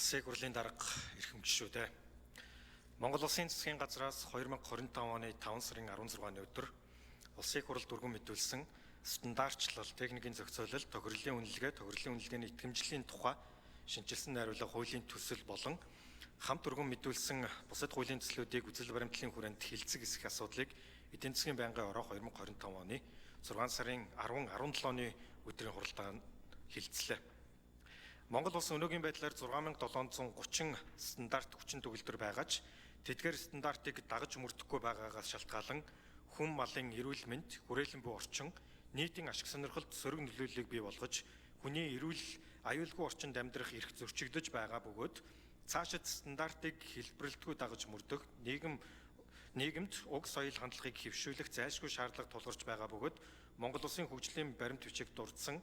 Улсын хурлын дарга эрхэм гишүүдээ. Монгол Улсын засгийн газраас 2025 оны 5 сарын 16-ны өдөр Улсын хурал дүргэн мэдүүлсэн стандартчлал, техникийн зохицуулалт, тохирлын үнэлгээ, тохирлын үнэлгээний итгэмжлэлийн тухай шинжилсэн найруулга хуулийн төсөл болон хамт дүргэн мэдүүлсэн бусад хуулийн төслүүдийг үзэл баримтлалын хүрээнд хилцэг эсэх асуудлыг эдийн засгийн байнгын ороо 2025 оны 6 сарын 10-17-ны өдрийн хуралдаанд хилцлээ. Монгол улс өнөөгийн байдлаар 6730 стандарт хүчин төгөлдөр байгаа ч тэдгээр стандартыг дагаж мөрдөхгүй байгаагаас шалтгаалan хүн малын эрүүл мэнд, хүрээлэн буй орчин, нийтийн ашиг сонирхолд сөрөг нөлөөллийг бий болгож хүний эрүүл аюулгүй орчинд амьдрах эрх зөрчигдөж байгаа бөгөөд цаашид стандартыг хэлбэрлэлтгүй дагаж мөрдөх нийгэмд уг соёл хандлагыг хэвшүүлэх зайлшгүй шаардлага тулгарч байгаа бөгөөд Монгол улсын хөгжлийн баримт бичиг дурдсан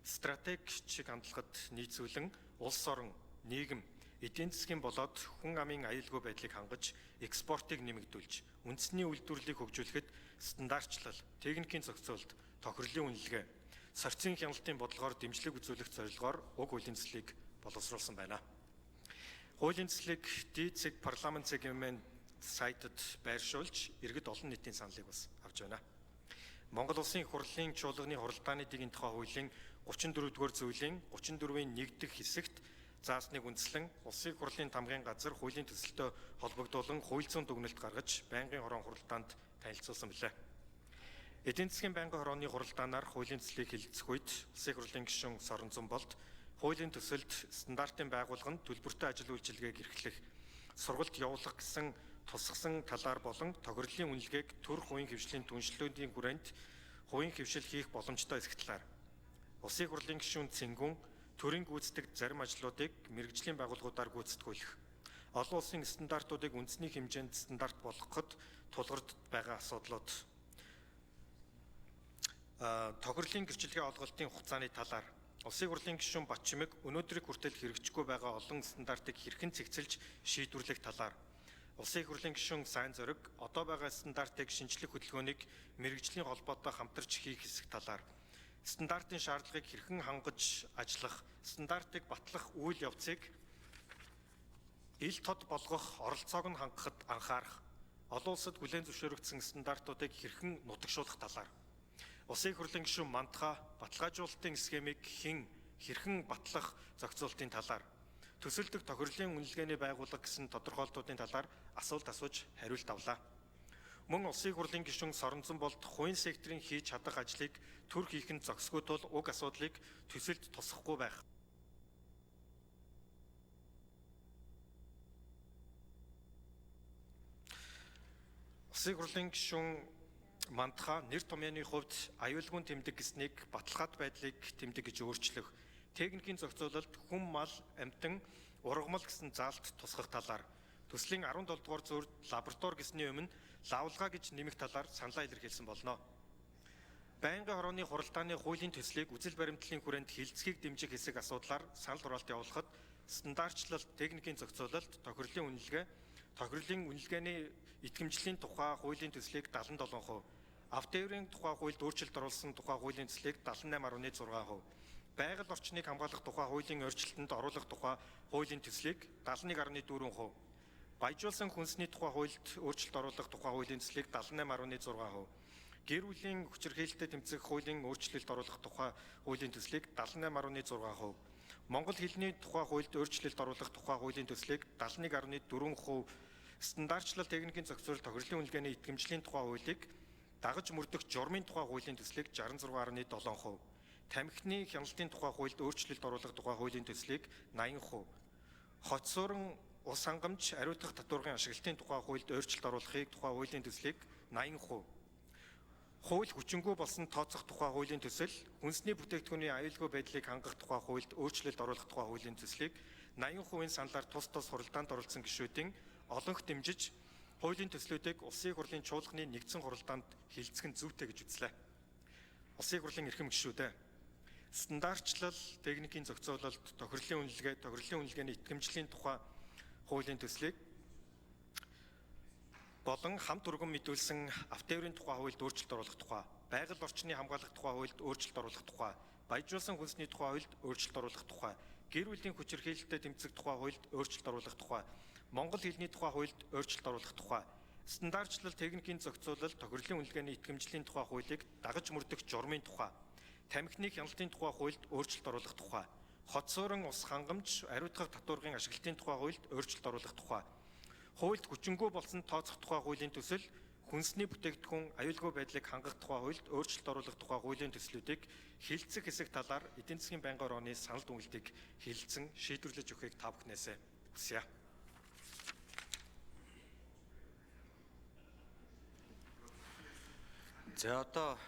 стратегик хандлагад нийцүүлэн улс орон, нийгэм, эдийн засгийн болоод хүн амын аюулгүй байдлыг хангаж, экспортыг нэмэгдүүлж, үндэсний үйлдвэрлэлийг хөгжүүлэхэд стандартчлал, техникийн зохицуулалт, тохирлын үнэлгээ, сорьцын хяналтын бодлогоор дэмжлэг үзүүлэх зорилгоор уг хуулийн төслийг боловсруулсан байна. Хуулийн төслийг ДЦЭГ парламент цэгийн сайтад байршуулж, иргэд олон нийтийн саналыг бас авч байна. Монгол Улсын хурлын чуулганы хуралдааны дэгийн тухай хуулийн 34-р зүйлийн 34-ийн 1-р хэсэгт заасныг үндэслэн Улсын хурлын тамгын газар хуулийн төсөлтөд холбогдуулан хууль зүйн дүгнэлт гаргаж байнгын хорон хуралдаанд танилцуулсан билээ. Эдийн засгийн байнгын хорооны хуралдаанаар хуулийн төслийг хилцэх үед Улсын хурлын гишүүн Сорон Зумболд хуулийн төсөлд стандартын байгуулганд төлбөртэй ажил үйлчилгээг эрхлэх, сургалт явуулах гэсэн тусгасан талаар болон тохирлын үнэлгээг төр хувийн хвшлийн түншлүүдийн хүрээнд хувийн хвшил хийх боломжтой эсэх талаар Улсын хурлын гишүүн Цэнгүүн төрийн гүйцэтгэх зарим ажлуудыг мэргэжлийн байгууллагуудаар гүйцэтгүүлэх, олон улсын стандартуудыг үндэсний хэмжээнд стандарт болгоход тулгарч байгаа асуудлууд, тохирлын гэрчлэгээ олголтын хугацааны талаар Улсын хурлын гишүүн Батчимэг өнөөдрийг хүртэл хэрэгжихгүй байгаа олон стандартыг хэрхэн цэгцэлж шийдвэрлэх талаар Улсын хурлын гишүүн Сайн Зориг одоо байгаа стандартыг шинжлэх хөдөлгөөнийг мэргэжлийн холбоотой хамтарч хийх хэсэг талаар стандартын шаардлагыг хэрхэн хангаж ажиллах, стандартыг батлах үйл явцыг ил тод болгох оролцоог нь хангахад анхаарах, олон улсад хүлээн зөвшөөрөгдсөн стандартуудыг хэрхэн нутагшуулах талаар Улсын хурлын гишүүн Мантха баталгаажуулалтын схемийг хэрхэн батлах зохицуултын талаар төсөлдөг тохирлын үнэлгээний байгууллага гэсэн тодорхойлолтуудын талаар асуулт асууж хариулт авлаа. Мөн Улсын хурлын гишүүн Сорон Зумболд хувийн секторын хийж чадах ажлыг төр хийхэд зохисгүй тул уг асуудлыг төсөлд тусахгүй байх. Улсын хурлын гишүүн Мантха нэр томьёоны хувьд аюулгүй тэмдэг гэснийг баталгаад байдлыг тэмдэг гэж өөрчлөх, техникийн зохицуулалт, хүн мал, амьтан, ургамал гэсэн заалт тусгах талаар төслийн 17 дугаар зүрд лаборатори гэсний өмнө лавлгаа гэж нэмэх талаар саналаа илэрхийлсэн болно. Байнгын хорооны хуралдааны хуулийн төслийг үзэл баримтлалын хүрээнд хилцгийг дэмжих хэсэг асуудлаар санал хураалт явуулахад стандартчлал, техникийн зохицуулалт, тохирлын үнэлгээ, тохирлын үнэлгээний итгэмжлэлийн тухай хуулийн төслийг 77%, автоэврийн тухай хуульд өөрчлөлт оруулсан тухай хуулийн төслийг 78.6%, байгаль орчныг хамгаалах тухай хуулийн өөрчлөлтөнд оруулах тухай хуулийн төслийг 71.4%, баяжуулсан хүнсний тухай хуульд өөрчлөлт оруулах тухай хуулийн төслийг 78.6%, гэр бүлийн хүчирхийлэлтэд тэмцэх хуулийн өөрчлөлт оруулах тухай хуулийн төслийг 78.6%, Монгол хэлний тухай хуульд өөрчлөлт оруулах тухай хуулийн төслийг 71.4%, стандартчлал, техникийн зохицуулалт, тохирлын үнэлгээний итгэмжлэлийн тухай хуулийг дагаж мөрдөх журмын тухай хуулийн төслийг 66.7%, тамхины хяналтын тухай хуульд өөрчлөлт оруулах тухай хуулийн төслийг 80%, хоцсууран ус хангамж, ариутгах татваргын ашиглалтын тухай хуульд өөрчлөлт оруулахыг тухай хуулийн төслийг 80%, хууль хүчингүй болсон тооцох тухай хуулийн төсөл, хүнсний бүтээгдэхүүний аюулгүй байдлыг хангах тухай хуульд өөрчлөлт оруулах тухай хуулийн төслийг 80%-ийн саналаар тус хуралдаанд оролцсон гишүүдийн олонх дэмжиж хуулийн төслүүдийг Улсын хурлын чуулганы нэгдсэн хуралдаанд хилцэх нь зүйтэй гэж үзлээ. Улсын хурлын эрхэм гишүүдээ стандартчлал, техникийн зохицуулалт, тохирлын үнэлгээний итгэмжлэлийн тухай хуулийн төслийг болон хамт түргэн мэдүүлсэн автоэврийн тухай хуульд өөрчлөлт оруулах тухай, байгаль орчны хамгаалах тухай хуульд өөрчлөлт оруулах тухай, баяжуулсан хүнсний тухай хуульд өөрчлөлт оруулах тухай, гэр бүлийн хүчирхийлэлтэд тэмцэх тухай хуульд өөрчлөлт оруулах тухай, Монгол хэлний тухай хуульд өөрчлөлт оруулах тухай, стандартчлал техникийн зохицуулалт, тохирлын үнэлгээний итгэмжлийн тухай хуулийг дагаж мөрдөх журмын тухай, тамхины хяналтын тухай хуульд өөрчлөлт оруулах тухай, хот суурин ус хангамж, ариутгах татваргын ашиглалтын тухай хуульд өөрчлөлт оруулах тухай, хуульд хүчингүй болсон тооцох тухай хуулийн төсөл, хүнсний бүтээгдэхүүн аюулгүй байдлыг хангах тухай хуульд өөрчлөлт оруулах тухай хуулийн төслүүдийг хэлэлцэх хэсэг талаар эдийн засгийн байнгын орооны санал дүгнэлтийг хэлэлцэн шийдвэрлэж өгөхийг та бүхнээсээ хүсье. За одоо